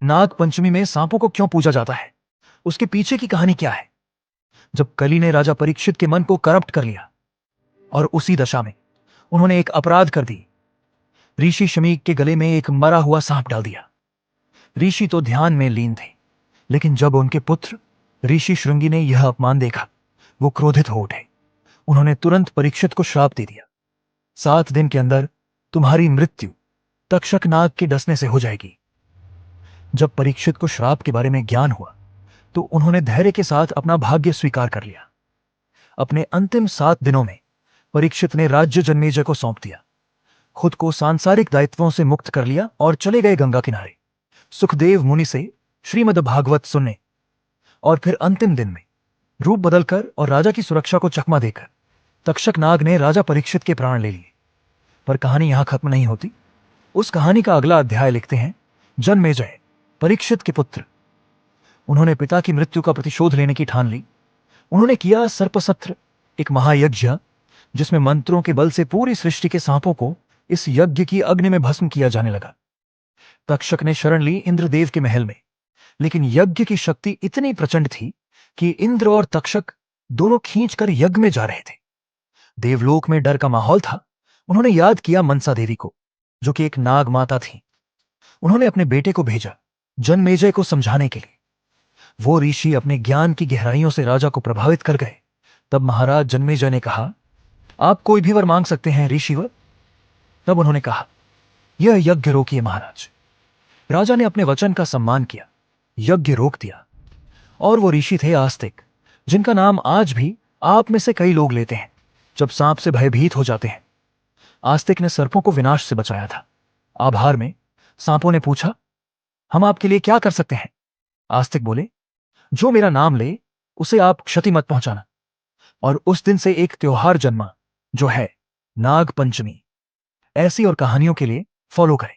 नाग पंचमी में सांपों को क्यों पूजा जाता है? उसके पीछे की कहानी क्या है? जब कली ने राजा परीक्षित के मन को करप्ट कर लिया और उसी दशा में उन्होंने एक अपराध कर दी, ऋषि शमीक के गले में एक मरा हुआ सांप डाल दिया। ऋषि तो ध्यान में लीन थे, लेकिन जब उनके पुत्र ऋषि श्रृंगी ने यह अपमान देखा, वो क्रोधित हो उठे। उन्होंने तुरंत परीक्षित को श्राप दे दिया, 7 दिन के अंदर तुम्हारी मृत्यु तक्षक नाग के डसने से हो जाएगी। जब परीक्षित को श्राप के बारे में ज्ञान हुआ तो उन्होंने धैर्य के साथ अपना भाग्य स्वीकार कर लिया। अपने अंतिम 7 दिनों में परीक्षित ने राज्य जन्मेजय को सौंप दिया, खुद को सांसारिक दायित्वों से मुक्त कर लिया और चले गए गंगा किनारे सुखदेव मुनि से श्रीमद् भागवत सुनने। और फिर अंतिम दिन में रूप बदलकर और राजा की सुरक्षा को चकमा देकर तक्षक नाग ने राजा परीक्षित के प्राण ले लिए। पर कहानी यहां खत्म नहीं होती। उस कहानी का अगला अध्याय लिखते हैं जन्मेजय, परीक्षित के पुत्र। उन्होंने पिता की मृत्यु का प्रतिशोध लेने की ठान ली। उन्होंने किया सर्पसत्र, एक महायज्ञ जिसमें मंत्रों के बल से पूरी सृष्टि के सांपों को इस यज्ञ की अग्नि में भस्म किया जाने लगा। तक्षक ने शरण ली इंद्रदेव के महल में, लेकिन यज्ञ की शक्ति इतनी प्रचंड थी कि इंद्र और तक्षक दोनों खींचकर यज्ञ में जा रहे थे। देवलोक में डर का माहौल था। उन्होंने याद किया मनसा देवी को, जो कि एक नाग माता थी। उन्होंने अपने बेटे को भेजा जन्मेजय को समझाने के लिए। वो ऋषि अपने ज्ञान की गहराइयों से राजा को प्रभावित कर गए। तब महाराज जन्मेजय ने कहा, आप कोई भी वर मांग सकते हैं ऋषिवर। तब उन्होंने कहा, यह यज्ञ रोकिए महाराज। राजा ने अपने वचन का सम्मान किया, यज्ञ रोक दिया। और वो ऋषि थे आस्तिक, जिनका नाम आज भी आप में से कई लोग लेते हैं जब सांप से भयभीत हो जाते हैं। आस्तिक ने सर्पों को विनाश से बचाया था। आभार में सांपों ने पूछा, हम आपके लिए क्या कर सकते हैं? आस्तिक बोले, जो मेरा नाम ले उसे आप क्षति मत पहुंचाना। और उस दिन से एक त्योहार जन्मा, जो है नाग पंचमी। ऐसी और कहानियों के लिए फॉलो करें।